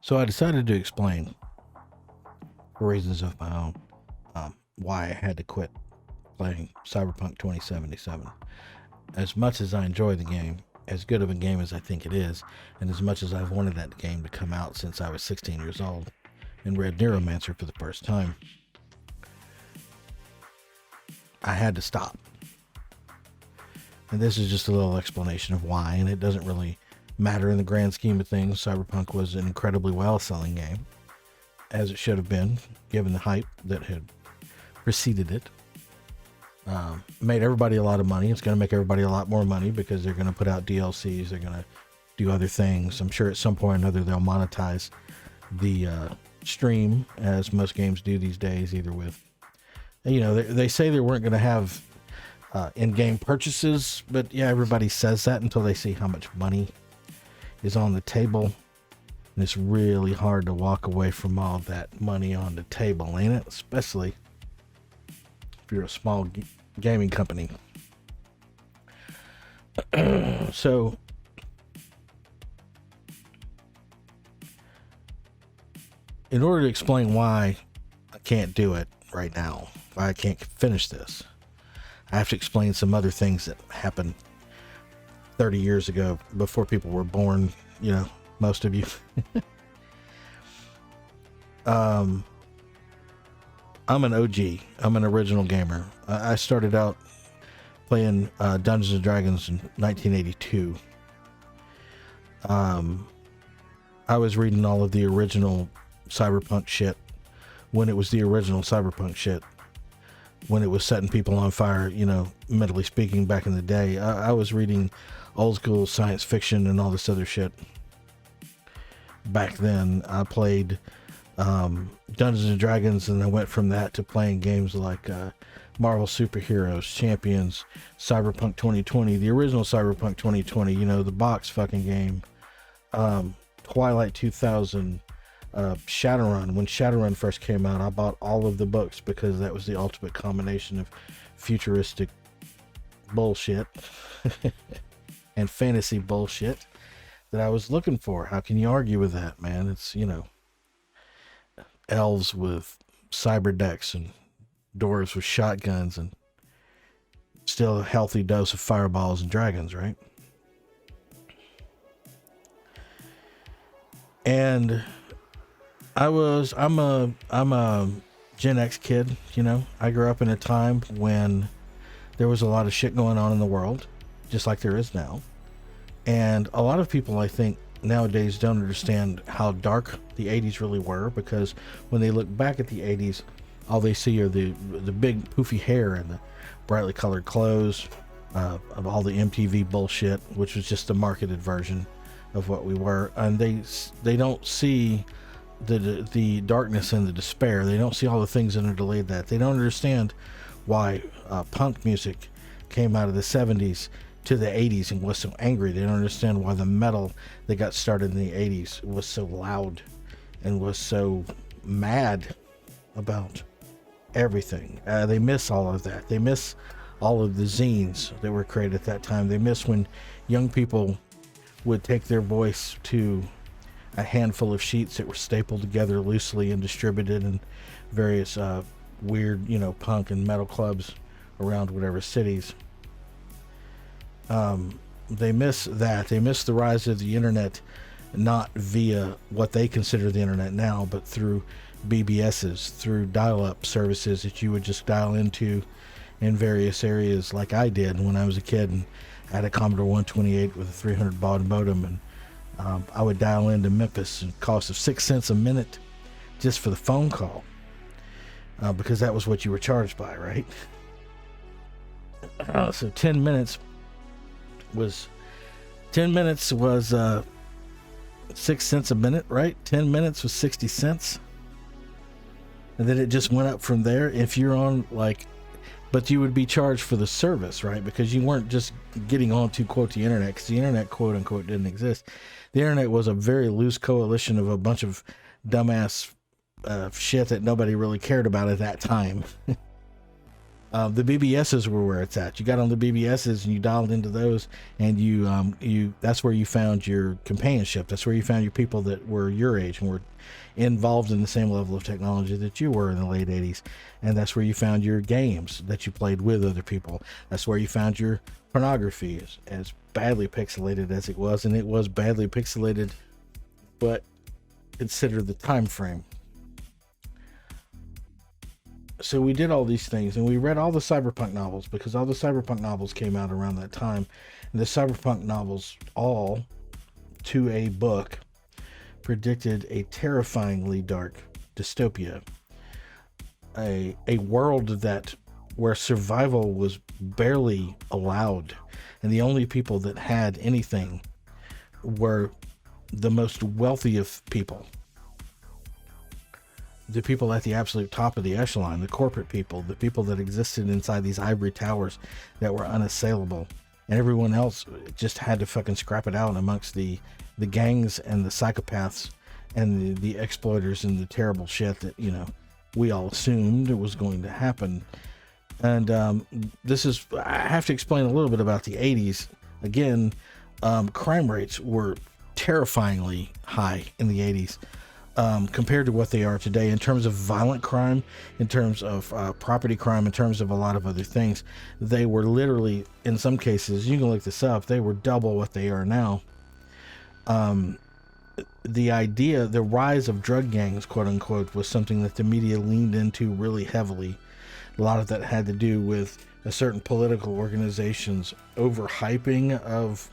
So I decided to explain, for reasons of my own, why I had to quit playing Cyberpunk 2077. As much as I enjoy the game, as good of a game as I think it is, and as much as I've wanted that game to come out since I was 16 years old and read Neuromancer for the first time, I had to stop. And this is just a little explanation of why, and it doesn't really matter in the grand scheme of things. Cyberpunk was an incredibly well-selling game, as it should have been, given the hype that had preceded it. Made everybody a lot of money. It's going to make everybody a lot more money because they're going to put out DLCs. They're going to do other things. I'm sure at some point or another they'll monetize the stream, as most games do these days, either with, they say they weren't going to have in-game purchases, but yeah, everybody says that until they see how much money is on the table. And it's really hard to walk away from all that money on the table, ain't it? Especially if you're a small gaming company. So in order to explain why I can't do it right now, why I can't finish this, I have to explain some other things that happened 30 years ago, before people were born, most of you. I'm an OG. I'm an original gamer. I started out playing Dungeons and Dragons in 1982. I was reading all of the original Cyberpunk shit when it was the original Cyberpunk shit, when it was setting people on fire, mentally speaking, back in the day. I was reading old school science fiction and all this other shit back then. I played Dungeons and Dragons, and I went from that to playing games like Marvel Superheroes, Champions, Cyberpunk 2020, the original Cyberpunk 2020, the box fucking game, Twilight 2000, Shadowrun. When Shadowrun first came out, I bought all of the books because that was the ultimate combination of futuristic bullshit and fantasy bullshit that I was looking for. How can you argue with that, man? It's, elves with cyber decks and dwarves with shotguns and still a healthy dose of fireballs and dragons, right? And I'm a Gen X kid, I grew up in a time when there was a lot of shit going on in the world, just like there is now. And a lot of people, I think, nowadays don't understand how dark the 80s really were, because when they look back at the 80s, all they see are the big poofy hair and the brightly colored clothes of all the MTV bullshit, which was just a marketed version of what we were. And they don't see the darkness and the despair. They don't see all the things that underlaid that. They don't understand why punk music came out of the 70s to the 80s and was so angry. They don't understand why the metal that got started in the 80s was so loud and was so mad about everything. They miss all of that. They miss all of the zines that were created at that time. They miss when young people would take their voice to a handful of sheets that were stapled together loosely and distributed in various weird, punk and metal clubs around whatever cities. They miss that. They miss the rise of the internet, not via what they consider the internet now, but through BBSs, through dial-up services that you would just dial into in various areas, like I did when I was a kid and had a Commodore 128 with a 300 baud modem, and I would dial into Memphis and cost of 6 cents a minute just for the phone call, because that was what you were charged by, right? So 10 minutes was 6 cents a minute, right? 10 minutes was 60 cents. And then it just went up from there. If you're on but you would be charged for the service, right? Because you weren't just getting onto, quote, the internet, because the internet, quote unquote, didn't exist. The internet was a very loose coalition of a bunch of dumbass shit that nobody really cared about at that time. The BBSs were where it's at. You got on the BBSs and you dialed into those, and you that's where you found your companionship. That's where you found your people that were your age and were involved in the same level of technology that you were in the late 80s. And that's where you found your games that you played with other people. That's where you found your pornography, as badly pixelated as it was, and it was badly pixelated, but consider the time frame. So we did all these things, and we read all the cyberpunk novels, because all the cyberpunk novels came out around that time. And the cyberpunk novels, all to a book, predicted a terrifyingly dark dystopia, a world where survival was barely allowed, and the only people that had anything were the most wealthy of people. The people at the absolute top of the echelon, the corporate people, the people that existed inside these ivory towers that were unassailable, and everyone else just had to fucking scrap it out amongst the gangs and the psychopaths and the exploiters and the terrible shit that, you know, we all assumed was going to happen. And I have to explain a little bit about the 80s. Again, crime rates were terrifyingly high in the 80s. Compared to what they are today in terms of violent crime, in terms of property crime, in terms of a lot of other things. They were literally, in some cases, you can look this up, they were double what they are now. The rise of drug gangs, quote unquote, was something that the media leaned into really heavily. A lot of that had to do with a certain political organization's overhyping of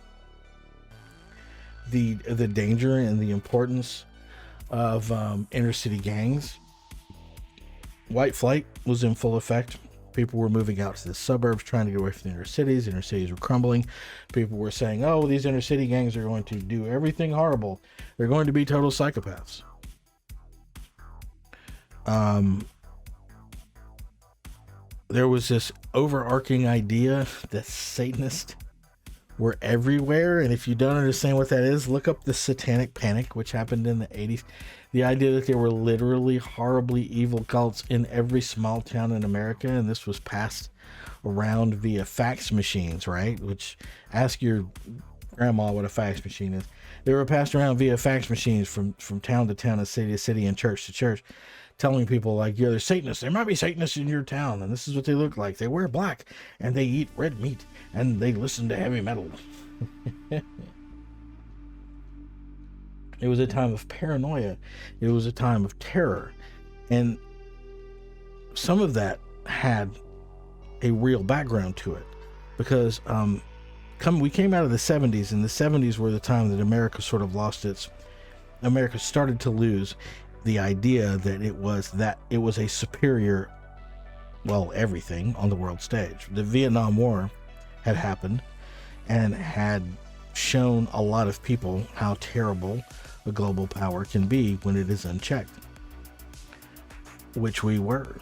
the danger and the importance of inner city gangs. White flight was in full effect. People were moving out to the suburbs, trying to get away from the inner cities. Inner cities were crumbling. People were saying, oh, these inner city gangs are going to do everything horrible. They're going to be total psychopaths. There was this overarching idea that Satanists were everywhere, and if you don't understand what that is, look up the Satanic Panic, which happened in the 80s. The idea that there were literally horribly evil cults in every small town in America, and this was passed around via fax machines, right? Which, ask your grandma what a fax machine is. They were passed around via fax machines from town to town and city to city and church to church, telling people, like, yeah, there's Satanists. There might be Satanists in your town, and this is what they look like. They wear black, and they eat red meat, and they listen to heavy metal. It was a time of paranoia. It was a time of terror. And some of that had a real background to it, because we came out of the 70s, and the 70s were the time that America sort of America started to lose the idea that it was a superior, well, everything on the world stage. The Vietnam War had happened and had shown a lot of people how terrible a global power can be when it is unchecked, which we were.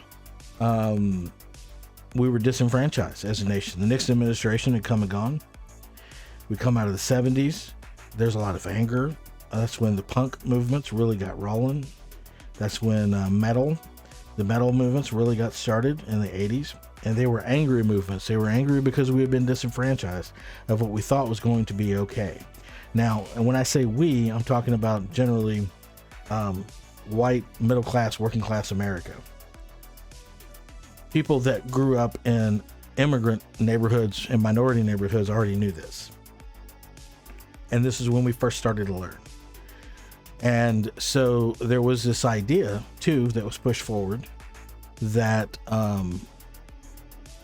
We were disenfranchised as a nation. The Nixon administration had come and gone. We come out of the 70s. There's a lot of anger. That's when the punk movements really got rolling. That's when the metal movements really got started in the 80s. And they were angry movements. They were angry because we had been disenfranchised of what we thought was going to be okay. Now, and when I say we, I'm talking about generally white, middle class, working class America. People that grew up in immigrant neighborhoods and minority neighborhoods already knew this. And this is when we first started to learn. And so there was this idea, too, that was pushed forward that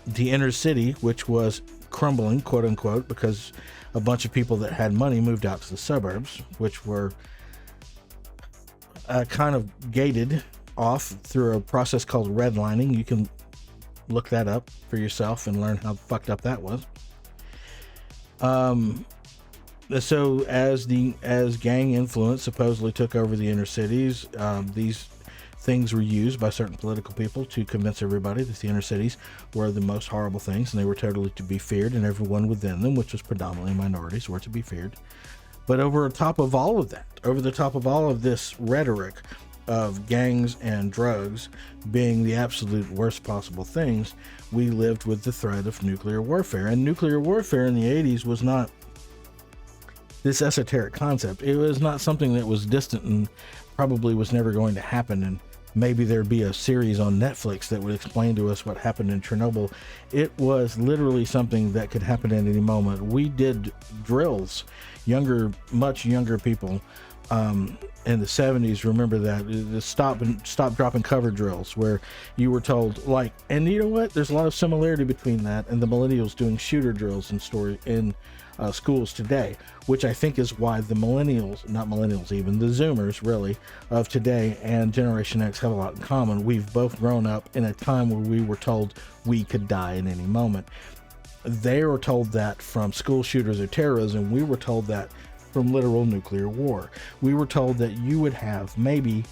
the inner city, which was crumbling, quote unquote, because a bunch of people that had money moved out to the suburbs, which were kind of gated off through a process called redlining. You can look that up for yourself and learn how fucked up that was. So as gang influence supposedly took over the inner cities, these things were used by certain political people to convince everybody that the inner cities were the most horrible things, and they were totally to be feared, and everyone within them, which was predominantly minorities, were to be feared. But over the top of all of that, over the top of all of this rhetoric, of gangs and drugs being the absolute worst possible things, we lived with the threat of nuclear warfare. And nuclear warfare in the 80s was not this esoteric concept. It was not something that was distant and probably was never going to happen. And maybe there'd be a series on Netflix that would explain to us what happened in Chernobyl. It was literally something that could happen at any moment. We did drills, much younger people, in the 70s, remember that, the stop, drop, and cover drills, where you were told, like, and you know what? There's a lot of similarity between that and the millennials doing shooter drills in schools today, which I think is why the not millennials even, the Zoomers really of today and Generation X have a lot in common. We've both grown up in a time where we were told we could die at any moment. They were told that from school shooters or terrorism. We were told that from literal nuclear war. We were told that you would have maybe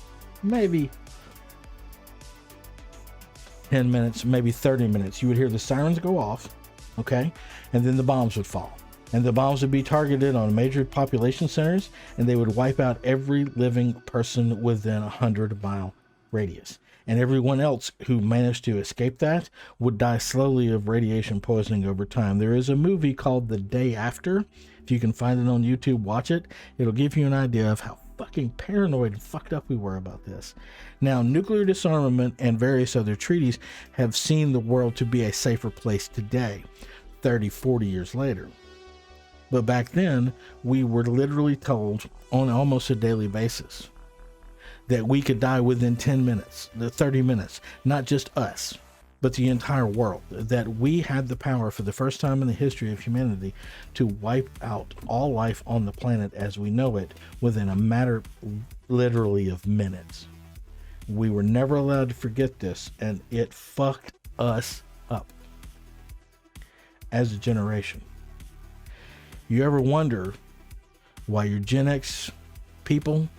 10 minutes, maybe 30 minutes. You would hear the sirens go off, okay? And then the bombs would fall. And the bombs would be targeted on major population centers, and they would wipe out every living person within a 100-mile radius. And everyone else who managed to escape that would die slowly of radiation poisoning over time. There is a movie called The Day After. If you can find it on YouTube, watch it. It'll give you an idea of how fucking paranoid and fucked up we were about this. Now, nuclear disarmament and various other treaties have seen the world to be a safer place today, 30, 40 years later. But back then, we were literally told on almost a daily basis that we could die within 10 minutes, 30 minutes, not just us, but the entire world, that we had the power for the first time in the history of humanity to wipe out all life on the planet as we know it within a matter literally of minutes. We were never allowed to forget this, and it fucked us up as a generation. You ever wonder why your Gen X people,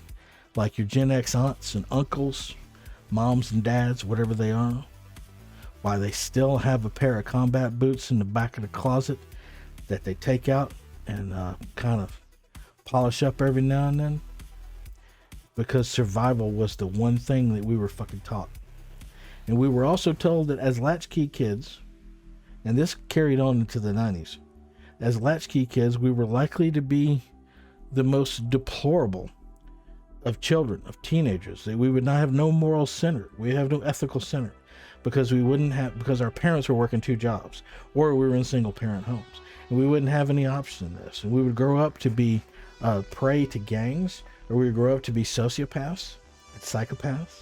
like your Gen X aunts and uncles, moms and dads, whatever they are, why they still have a pair of combat boots in the back of the closet that they take out and kind of polish up every now and then? Because survival was the one thing that we were fucking taught. And we were also told that as latchkey kids, and this carried on into the 90s, as latchkey kids, we were likely to be the most deplorable of children, of teenagers, that we would not have no moral center. We'd have no ethical center because our parents were working two jobs, or we were in single parent homes, and we wouldn't have any option in this. And we would grow up to be prey to gangs, or we would grow up to be sociopaths and psychopaths.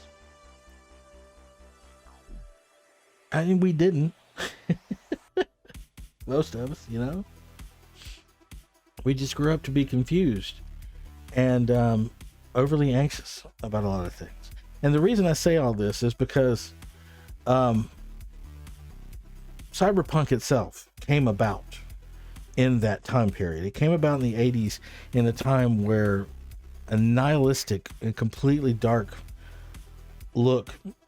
I mean, we didn't. Most of us, you know. We just grew up to be confused and overly anxious about a lot of things. And the reason I say all this is because cyberpunk itself came about in that time period. It came about in the 80s, in a time where a nihilistic and completely dark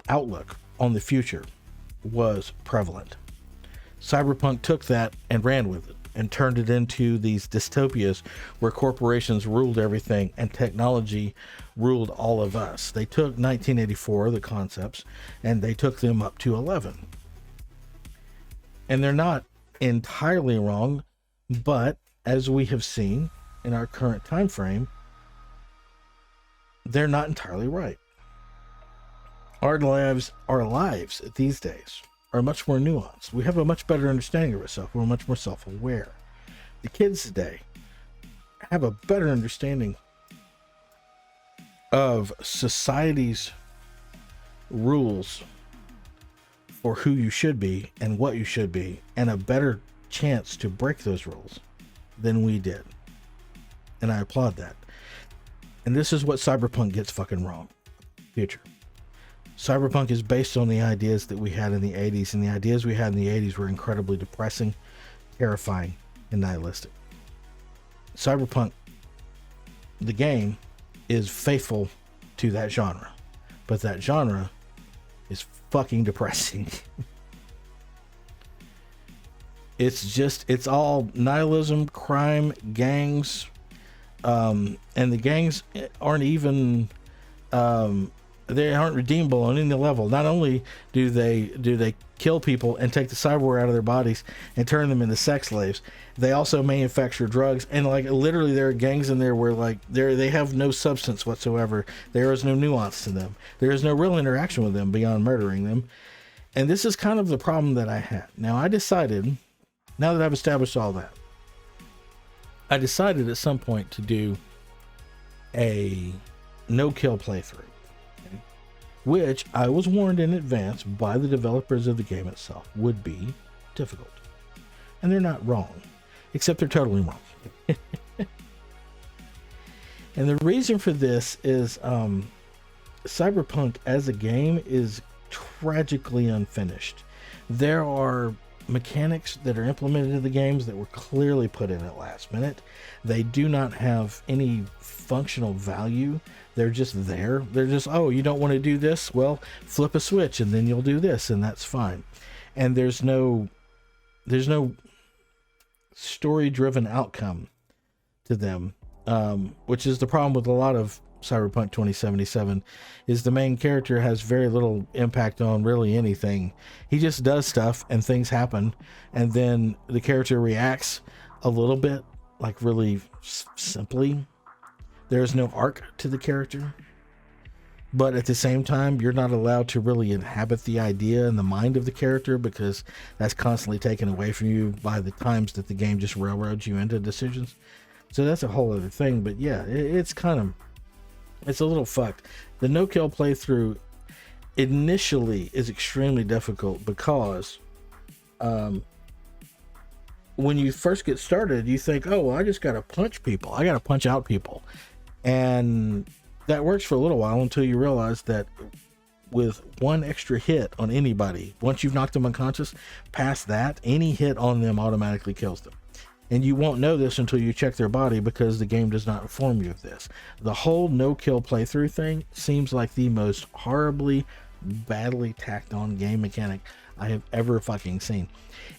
outlook on the future was prevalent. Cyberpunk took that and ran with it and turned it into these dystopias where corporations ruled everything and technology ruled all of us. They took 1984, the concepts, and they took them up to 11. And they're not entirely wrong, but as we have seen in our current time frame, they're not entirely right. Our lives these days are much more nuanced. We have a much better understanding of ourselves. We're much more self-aware. The kids today have a better understanding of society's rules for who you should be and what you should be, and a better chance to break those rules than we did. And I applaud that. And this is what cyberpunk gets fucking wrong. Future. Cyberpunk is based on the ideas that we had in the 80s, and the ideas we had in the 80s were incredibly depressing, terrifying, and nihilistic. Cyberpunk, the game, is faithful to that genre, but that genre is fucking depressing. It's all nihilism, crime, gangs, and the gangs aren't even They aren't redeemable on any level. Not only do they kill people and take the cyberware out of their bodies and turn them into sex slaves, they also manufacture drugs, and like literally there are gangs in there where like they have no substance whatsoever. There is no nuance to them. There is no real interaction with them beyond murdering them. And this is kind of the problem that I had. Now I decided, now that I've established all that, I decided at some point to do a no-kill playthrough, okay, which I was warned in advance by the developers of the game itself would be difficult. And they're not wrong, except they're totally wrong. And the reason for this is Cyberpunk as a game is tragically unfinished. There are mechanics that are implemented in the games that were clearly put in at last minute. They do not have any functional value. They're just there. They're just, oh, you don't want to do this? Well, flip a switch and then you'll do this, and that's fine. And there's no story-driven outcome to them, which is the problem with a lot of Cyberpunk 2077, is the main character has very little impact on really anything. He just does stuff and things happen, and then the character reacts a little bit, like really simply. There's no arc to the character, but at the same time, you're not allowed to really inhabit the idea and the mind of the character, because that's constantly taken away from you by the times that the game just railroads you into decisions. So that's a whole other thing. But yeah, it's a little fucked. The no-kill playthrough initially is extremely difficult because when you first get started, you think, oh, well, I just got to punch people. I got to punch out people. And that works for a little while until you realize that with one extra hit on anybody, once you've knocked them unconscious, past that, any hit on them automatically kills them. And you won't know this until you check their body, because the game does not inform you of this. The whole no-kill playthrough thing seems like the most horribly, badly tacked on game mechanic I have ever fucking seen.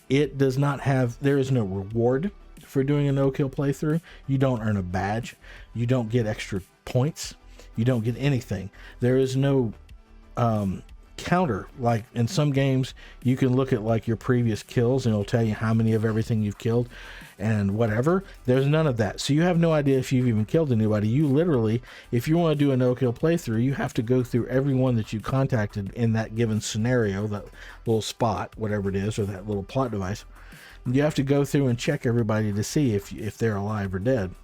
It does not have, there is no reward for doing a no-kill playthrough. You don't earn a badge. You don't get extra points. You don't get anything. There is no counter. Like in some games, you can look at like your previous kills and it'll tell you how many of everything you've killed and whatever. There's none of that. So you have no idea if you've even killed anybody. You literally, if you want to do a no-kill playthrough, you have to go through everyone that you contacted in that given scenario, that little spot, whatever it is, or that little plot device. You have to go through and check everybody to see if they're alive or dead.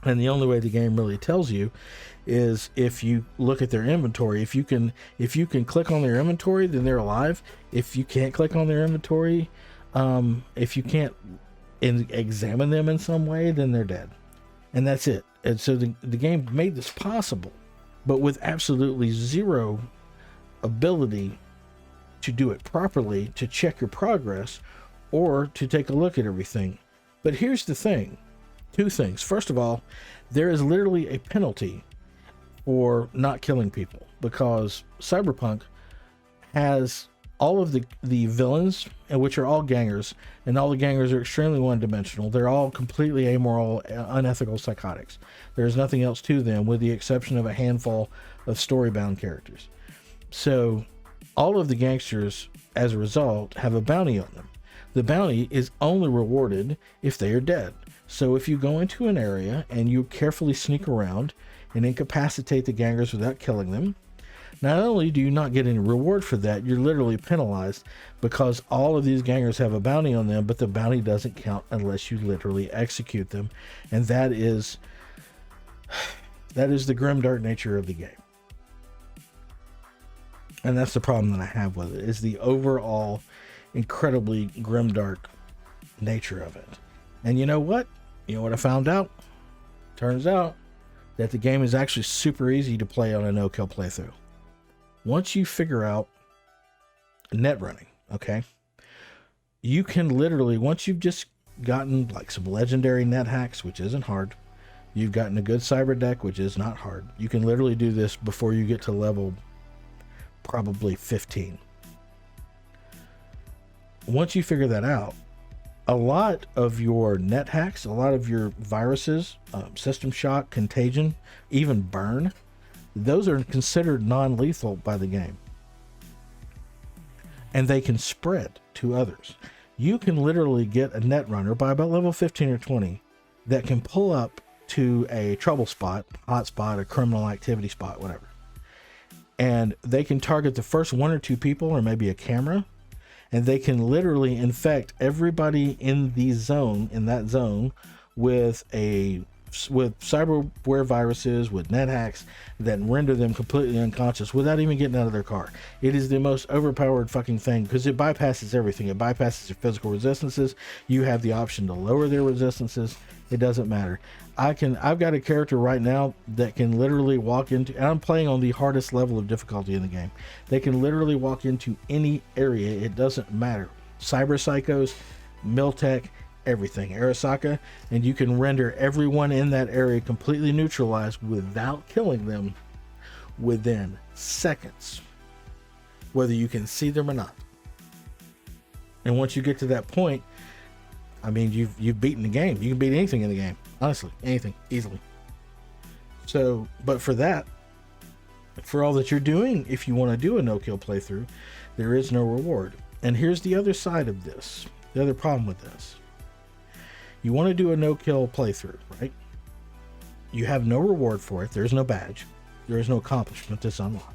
And the only way the game really tells you is if you look at their inventory. If you can click on their inventory, then they're alive. If you can't click on their inventory, if you can't examine them in some way, then they're dead. And that's it. And so the game made this possible, but with absolutely zero ability to do it properly, to check your progress, or to take a look at everything. But here's the thing. Two things. First of all, there is literally a penalty for not killing people, because Cyberpunk has all of the villains, which are all gangers, and all the gangers are extremely one-dimensional. They're all completely amoral, unethical psychotics. There's nothing else to them, with the exception of a handful of story-bound characters. So all of the gangsters, as a result, have a bounty on them. The bounty is only rewarded if they are dead. So if you go into an area and you carefully sneak around and incapacitate the gangers without killing them, not only do you not get any reward for that, you're literally penalized, because all of these gangers have a bounty on them, but the bounty doesn't count unless you literally execute them. And that is the grimdark nature of the game. And that's the problem that I have with it, is the overall incredibly grimdark nature of it. And you know what? You know what I found out? Turns out that the game is actually super easy to play on a no-kill playthrough. Once you figure out net running, okay, you can literally, once you've just gotten like some legendary net hacks, which isn't hard, you've gotten a good cyber deck, which is not hard, you can literally do this before you get to level probably 15. Once you figure that out, a lot of your net hacks, a lot of your viruses, system shock, contagion, even burn, those are considered non-lethal by the game. And they can spread to others. You can literally get a net runner by about level 15 or 20 that can pull up to a trouble spot, hot spot, a criminal activity spot, whatever. And they can target the first one or two people, or maybe a camera, and they can literally infect everybody in that zone with cyberware viruses, with net hacks that render them completely unconscious without even getting out of their car. It is the most overpowered fucking thing because it bypasses everything. It bypasses your physical resistances. You have the option to lower their resistances. It doesn't matter. I've got a character right now that can literally walk into, and I'm playing on the hardest level of difficulty in the game. They can literally walk into any area. It doesn't matter. Cyber psychos, Miltech, everything, Arasaka, and you can render everyone in that area completely neutralized without killing them within seconds, whether you can see them or not. And once you get to that point, I mean, you've beaten the game. You can beat anything in the game, honestly, anything, easily. So, but for all that you're doing, if you want to do a no-kill playthrough, there is no reward. And here's the other side of this, the other problem with this. You want to do a no-kill playthrough, right? You have no reward for it. There's no badge. There is no accomplishment that's unlocked.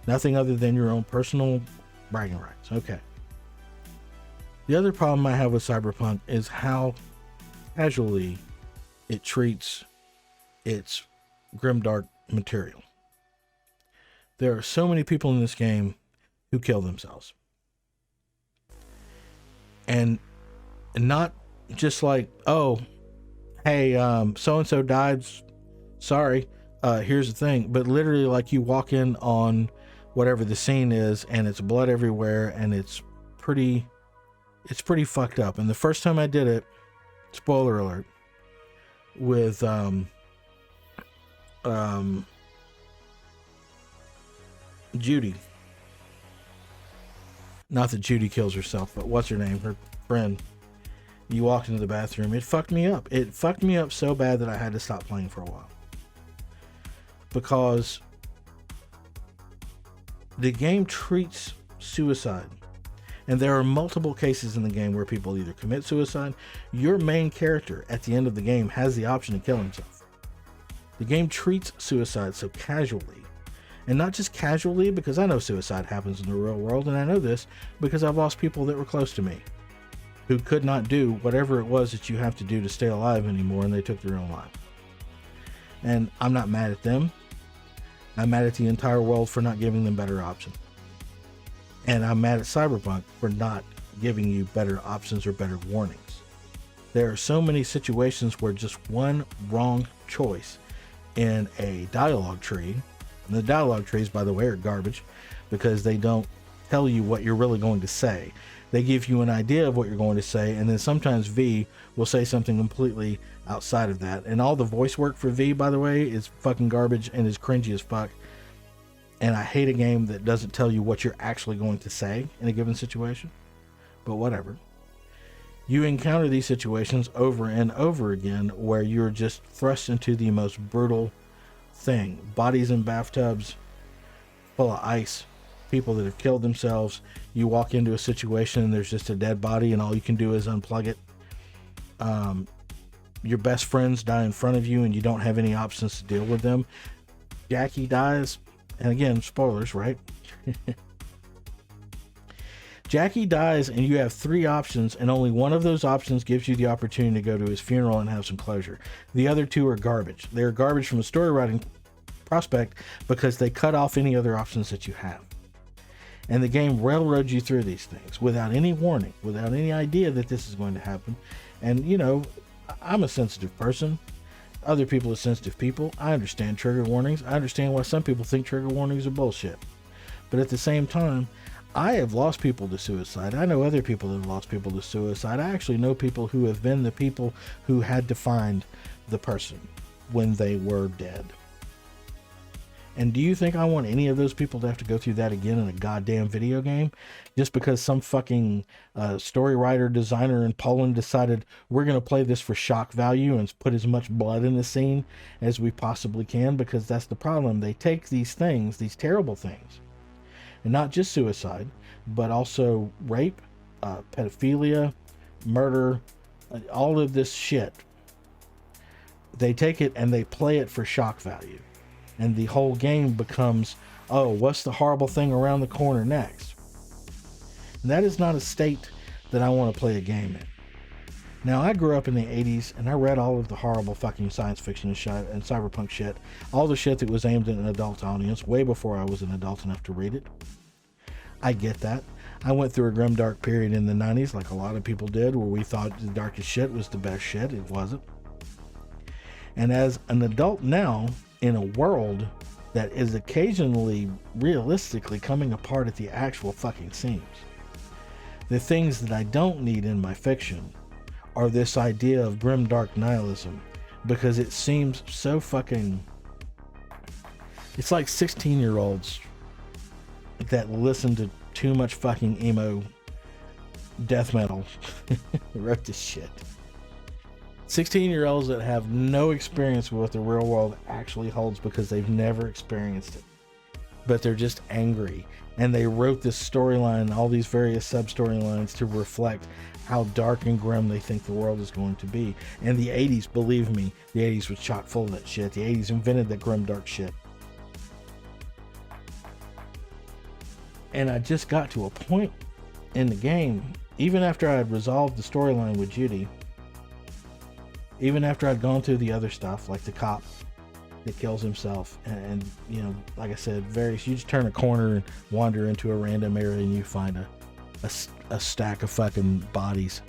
Nothing other than your own personal bragging rights. Okay. The other problem I have with Cyberpunk is how casually it treats its grimdark material. There are so many people in this game who kill themselves. And not just like, oh, hey, so-and-so died, sorry, here's the thing. But literally, like, you walk in on whatever the scene is and it's blood everywhere and it's pretty fucked up. And the first time I did it, spoiler alert, with Judy. Not that Judy kills herself, but what's her name? Her friend. You walked into the bathroom. It fucked me up. It fucked me up so bad that I had to stop playing for a while. Because the game treats suicide, and there are multiple cases in the game where people either commit suicide. Your main character at the end of the game has the option to kill himself. The game treats suicide so casually. And not just casually, because I know suicide happens in the real world, and I know this because I've lost people that were close to me who could not do whatever it was that you have to do to stay alive anymore, and they took their own life. And I'm not mad at them. I'm mad at the entire world for not giving them better options. And I'm mad at Cyberpunk for not giving you better options or better warnings. There are so many situations where just one wrong choice in a dialogue tree, and the dialogue trees, by the way, are garbage because they don't tell you what you're really going to say. They give you an idea of what you're going to say, and then sometimes V will say something completely outside of that. And all the voice work for V, by the way, is fucking garbage and is cringy as fuck. And I hate a game that doesn't tell you what you're actually going to say in a given situation. But whatever. You encounter these situations over and over again where you're just thrust into the most brutal thing. Bodies in bathtubs full of ice. People that have killed themselves. You walk into a situation and there's just a dead body and all you can do is unplug it. Your best friends die in front of you and you don't have any options to deal with them. Jackie dies. And again, spoilers, right? Jackie dies and you have three options, and only one of those options gives you the opportunity to go to his funeral and have some closure. The other two are garbage. They're garbage from a story writing prospect because they cut off any other options that you have. And the game railroads you through these things without any warning, without any idea that this is going to happen. And, you know, I'm a sensitive person. Other people are sensitive people. I understand trigger warnings. I understand why some people think trigger warnings are bullshit. But at the same time, I have lost people to suicide. I know other people that have lost people to suicide. I actually know people who have been the people who had to find the person when they were dead. And do you think I want any of those people to have to go through that again in a goddamn video game? Just because some fucking story writer, designer in Poland decided we're going to play this for shock value and put as much blood in the scene as we possibly can? Because that's the problem. They take these things, these terrible things, and not just suicide, but also rape, pedophilia, murder, all of this shit. They take it and they play it for shock value. And the whole game becomes, oh, what's the horrible thing around the corner next? And that is not a state that I want to play a game in. Now, I grew up in the 80s, and I read all of the horrible fucking science fiction and cyberpunk shit. All the shit that was aimed at an adult audience, way before I was an adult enough to read it. I get that. I went through a grimdark period in the 90s, like a lot of people did, where we thought the darkest shit was the best shit. It wasn't. And as an adult now, in a world that is occasionally realistically coming apart at the actual fucking seams, the things that I don't need in my fiction are this idea of grimdark nihilism, because it seems so fucking... It's like 16-year-olds that listen to too much fucking emo death metal wrote this shit. 16-year-olds that have no experience with what the real world actually holds because they've never experienced it. But they're just angry. And they wrote this storyline, all these various sub-storylines to reflect how dark and grim they think the world is going to be. And the 80s, believe me, the 80s was chock full of that shit. The 80s invented that grim dark shit. And I just got to a point in the game, even after I had resolved the storyline with Judy, even after I'd gone through the other stuff, like the cop that kills himself, and you know, like I said, you just turn a corner and wander into a random area and you find a stack of fucking bodies.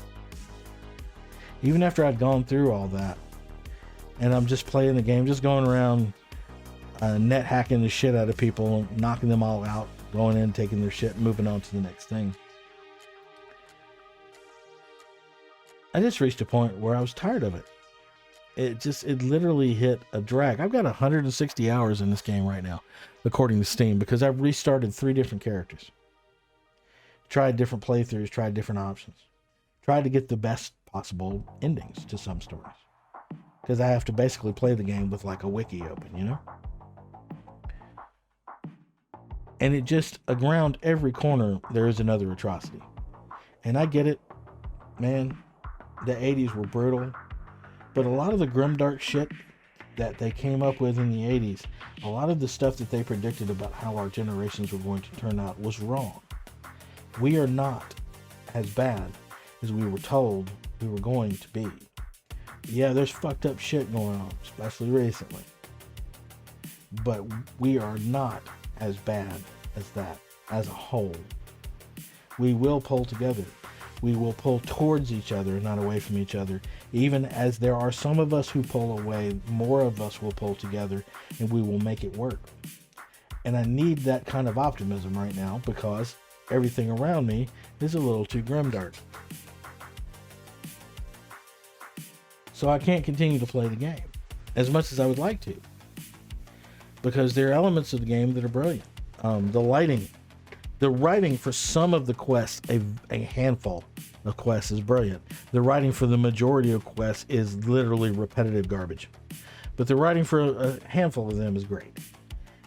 Even after I'd gone through all that, and I'm just playing the game, just going around net hacking the shit out of people, knocking them all out, going in, taking their shit, moving on to the next thing. I just reached a point where I was tired of it. It literally hit a drag. I've got 160 hours in this game right now, according to Steam, because I've restarted 3 different characters. Tried different playthroughs, tried different options. Tried to get the best possible endings to some stories. Because I have to basically play the game with like a wiki open, you know? And it just, around every corner, there is another atrocity. And I get it, man. The 80s were brutal. But a lot of the grimdark shit that they came up with in the 80s, a lot of the stuff that they predicted about how our generations were going to turn out was wrong. We are not as bad as we were told we were going to be. Yeah, there's fucked up shit going on, especially recently. But we are not as bad as that as a whole. We will pull together. We will pull towards each other, not away from each other. Even as there are some of us who pull away, more of us will pull together, and we will make it work. And I need that kind of optimism right now, because everything around me is a little too grimdark. So I can't continue to play the game as much as I would like to, because there are elements of the game that are brilliant. The lighting, the writing for some of the quests, a handful of quests, is brilliant. The writing for the majority of quests is literally repetitive garbage. But the writing for a handful of them is great.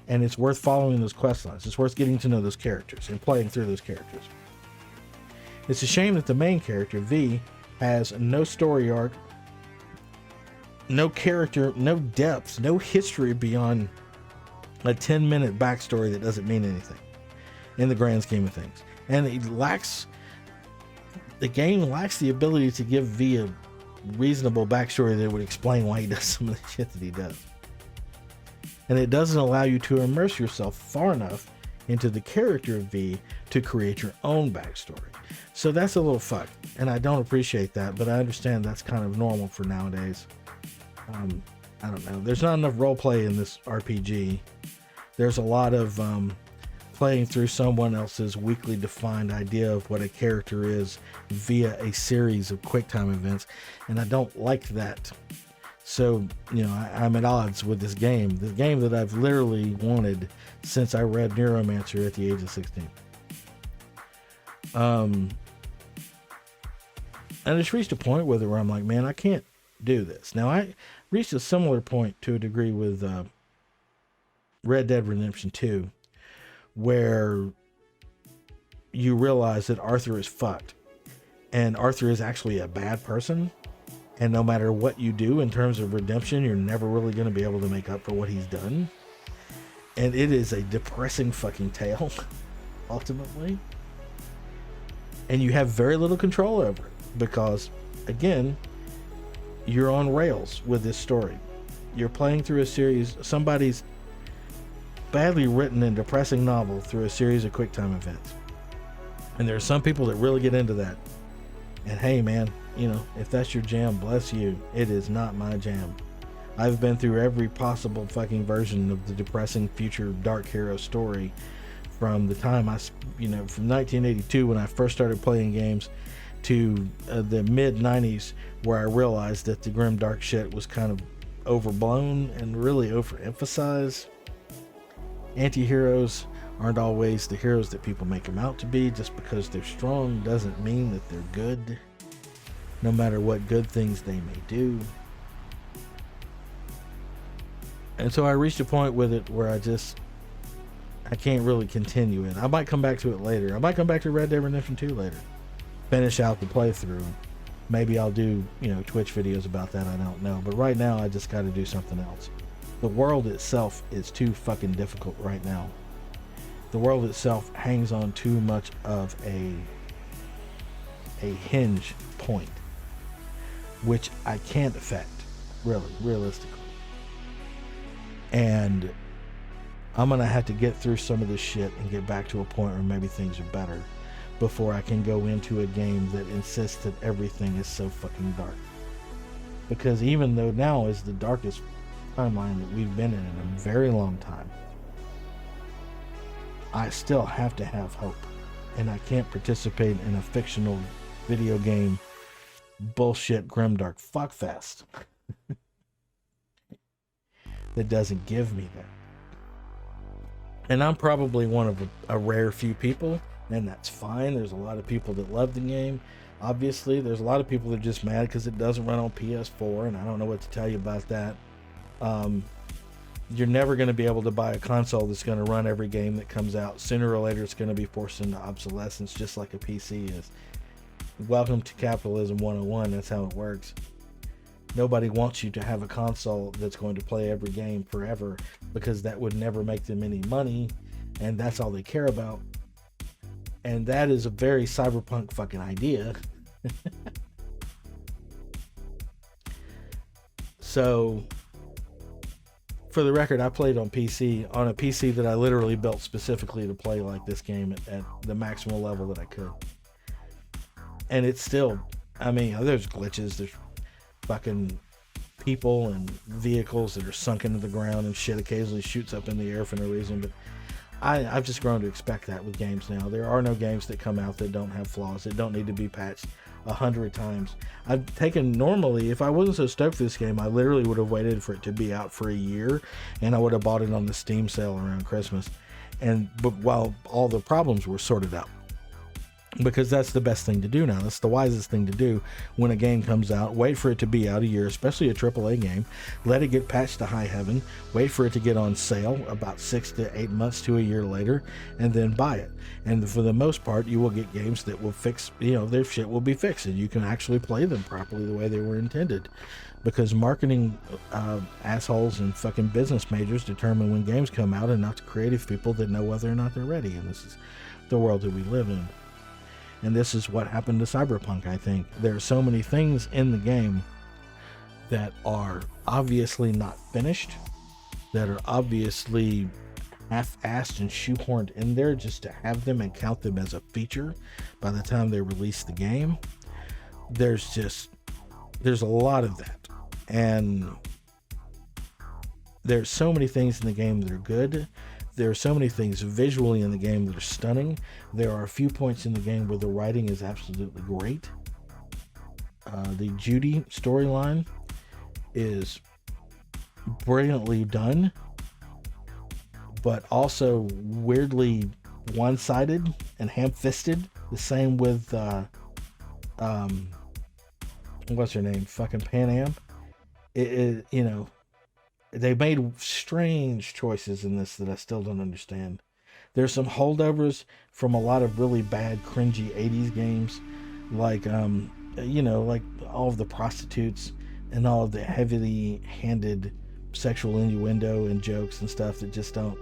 And it's worth following those quest lines. It's worth getting to know those characters and playing through those characters. It's a shame that the main character, V, has no story arc, no character, no depth, no history beyond a 10-minute backstory that doesn't mean anything in the grand scheme of things. And the game lacks the ability to give V a reasonable backstory that would explain why he does some of the shit that he does. And it doesn't allow you to immerse yourself far enough into the character of V to create your own backstory. So that's a little fucked, and I don't appreciate that, but I understand that's kind of normal for nowadays. I don't know. There's not enough roleplay in this RPG. There's a lot of playing through someone else's weakly defined idea of what a character is via a series of QuickTime events, and I don't like that. So, I'm at odds with this game that I've literally wanted since I read Neuromancer at the age of 16. And it's reached a point with it where I'm like, man, I can't do this. Now, I reached a similar point to a degree with Red Dead Redemption 2, where you realize that Arthur is fucked. And Arthur is actually a bad person. And no matter what you do in terms of redemption, you're never really going to be able to make up for what he's done. And it is a depressing fucking tale, ultimately. And you have very little control over it because, again, you're on rails with this story. You're playing through a series, somebody's badly written and depressing novel through a series of QuickTime events. And there are some people that really get into that. And hey, man, if that's your jam, bless you. It is not my jam. I've been through every possible fucking version of the depressing future dark hero story from the time from 1982 when I first started playing games to the mid 90s, where I realized that the grim dark shit was kind of overblown and really overemphasized. Anti-heroes aren't always the heroes that people make them out to be. Just because they're strong doesn't mean that they're good, no matter what good things they may do. And so I reached a point with it where I can't really continue it. I might come back to it later. I might come back to Red Dead Redemption 2 later. Finish out the playthrough. Maybe I'll do, Twitch videos about that. I don't know. But right now, I just got to do something else. The world itself is too fucking difficult right now. The world itself hangs on too much of a hinge point, which I can't affect, really, realistically. And I'm going to have to get through some of this shit and get back to a point where maybe things are better before I can go into a game that insists that everything is so fucking dark. Because even though now is the darkest timeline that we've been in a very long time, I still have to have hope. And I can't participate in a fictional video game bullshit grimdark fuckfest that doesn't give me that. And I'm probably one of a rare few people, and that's fine. There's a lot of people that love the game. Obviously, there's a lot of people that are just mad because it doesn't run on PS4, and I don't know what to tell you about that. You're never going to be able to buy a console that's going to run every game that comes out. Sooner or later, it's going to be forced into obsolescence, just like a PC is. Welcome to capitalism 101. That's how it works. Nobody wants you to have a console that's going to play every game forever, because that would never make them any money, and that's all they care about. And that is a very cyberpunk fucking idea. So, for the record, I played on a PC that I literally built specifically to play like this game at the maximal level that I could. And it's still, there's glitches, there's fucking people and vehicles that are sunk into the ground and shit occasionally shoots up in the air for no reason, but I've just grown to expect that with games now. There are no games that come out that don't have flaws, that don't need to be patched 100 times. Normally, if I wasn't so stoked for this game, I literally would have waited for it to be out for a year, and I would have bought it on the Steam sale around Christmas, but while all the problems were sorted out. Because that's the best thing to do now. That's the wisest thing to do when a game comes out. Wait for it to be out a year, especially a AAA game. Let it get patched to high heaven. Wait for it to get on sale about 6 to 8 months to a year later, and then buy it. And for the most part, you will get games that will fix, their shit will be fixed, and you can actually play them properly the way they were intended. Because marketing assholes and fucking business majors determine when games come out, and not the creative people that know whether or not they're ready. And this is the world that we live in. And this is what happened to Cyberpunk, I think. There are so many things in the game that are obviously not finished, that are obviously half-assed and shoehorned in there just to have them and count them as a feature by the time they release the game. There's a lot of that. And there's so many things in the game that are good. There are so many things visually in the game that are stunning. There are a few points in the game where the writing is absolutely great. The Judy storyline is brilliantly done, but also weirdly one-sided and ham-fisted. The same with um, what's her name? Fucking Pan Am. They made strange choices in this that I still don't understand. There's some holdovers from a lot of really bad, cringy '80s games, like like all of the prostitutes and all of the heavily handed sexual innuendo and jokes and stuff that just don't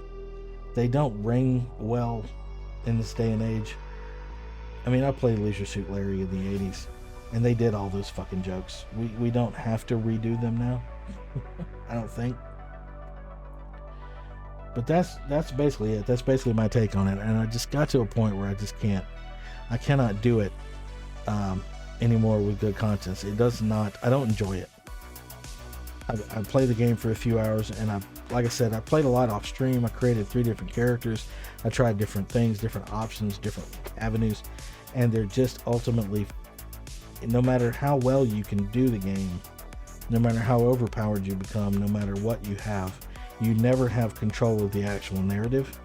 ring well in this day and age. I mean, I played Leisure Suit Larry in the '80s, and they did all those fucking jokes. We don't have to redo them now. I don't think. But that's basically it. That's basically my take on it. And I just got to a point where I cannot do it anymore with good conscience. I don't enjoy it. I played the game for a few hours, and like I said, I played a lot off stream. I created 3 different characters. I tried different things, different options, different avenues, and they're just ultimately, no matter how well you can do the game, no matter how overpowered you become, no matter what you have, you never have control of the actual narrative,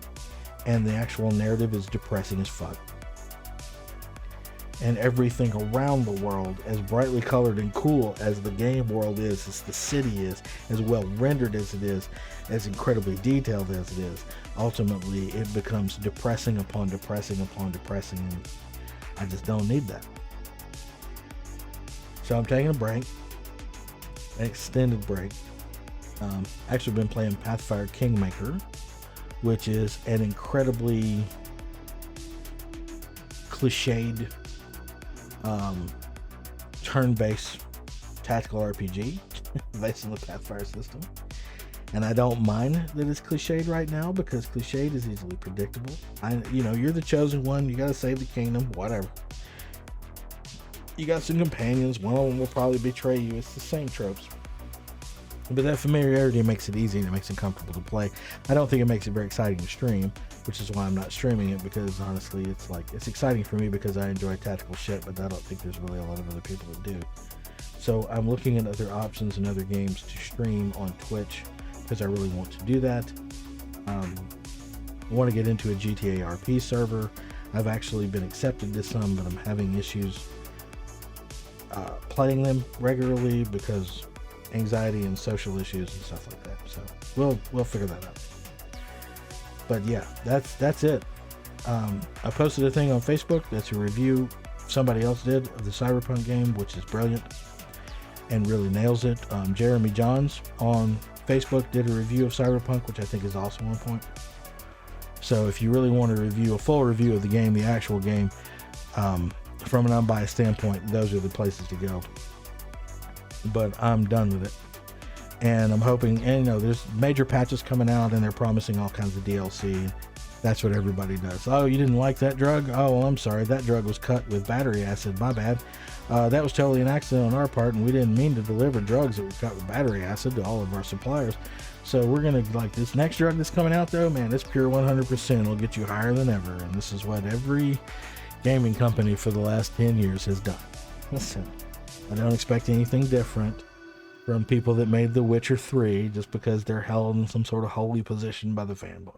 and the actual narrative is depressing as fuck. And everything around the world, as brightly colored and cool as the game world is, as the city is, as well rendered as it is, as incredibly detailed as it is, ultimately it becomes depressing upon depressing upon depressing, and I just don't need that. So I'm taking a break, an extended break. Actually been playing Pathfire Kingmaker, which is an incredibly cliched turn-based tactical RPG based on the Pathfire system. And I don't mind that it's cliched right now, because cliched is easily predictable. You're the chosen one, you gotta save the kingdom, whatever. You got some companions, one of them will probably betray you. It's the same tropes. But that familiarity makes it easy and it makes it comfortable to play. I don't think it makes it very exciting to stream, which is why I'm not streaming it, because honestly it's exciting for me because I enjoy tactical shit, but I don't think there's really a lot of other people that do. So I'm looking at other options and other games to stream on Twitch, because I really want to do that. I want to get into a GTA RP server. I've actually been accepted to some, but I'm having issues playing them regularly because anxiety and social issues and stuff like that. So we'll figure that out. But yeah, that's it. I posted a thing on Facebook that's a review somebody else did of the Cyberpunk game, which is brilliant and really nails it. Jeremy Johns on Facebook did a review of Cyberpunk, which I think is also on point. So if you really want to review a full review of the game, the actual game, from an unbiased standpoint, those are the places to go. But I'm done with it, and I'm hoping, and there's major patches coming out, and they're promising all kinds of DLC. That's what everybody does. Oh, you didn't like that drug? Oh, well, I'm sorry, that drug was cut with battery acid, my bad. That was totally an accident on our part, and we didn't mean to deliver drugs that were cut with battery acid to all of our suppliers. So we're gonna, this next drug that's coming out though, man, it's pure 100%. It'll get you higher than ever, and this is what every gaming company for the last 10 years has done. Listen, I don't expect anything different from people that made The Witcher 3 just because they're held in some sort of holy position by the fanboy.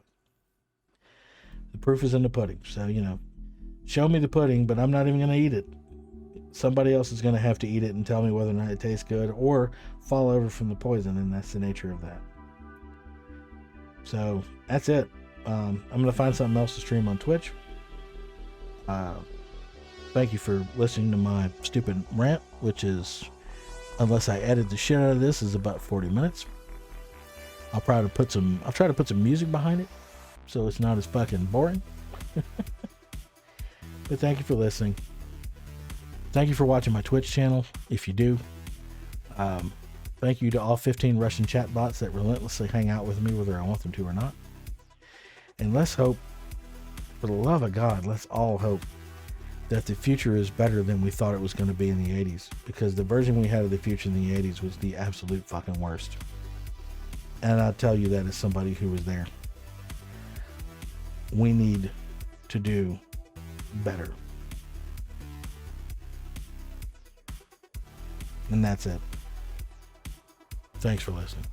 The proof is in the pudding. So, show me the pudding, but I'm not even going to eat it. Somebody else is going to have to eat it and tell me whether or not it tastes good, or fall over from the poison, and that's the nature of that. So, that's it. I'm going to find something else to stream on Twitch. Thank you for listening to my stupid rant, which is, unless I edit the shit out of this, is about 40 minutes. I'll try to put some music behind it, so it's not as fucking boring. But thank you for listening. Thank you for watching my Twitch channel, if you do. Thank you to all 15 Russian chatbots that relentlessly hang out with me, whether I want them to or not. And let's hope, for the love of God, let's all hope that the future is better than we thought it was going to be in the 80s, because the version we had of the future in the 80s was the absolute fucking worst. And I'll tell you that as somebody who was there. We need to do better. And that's it. Thanks for listening.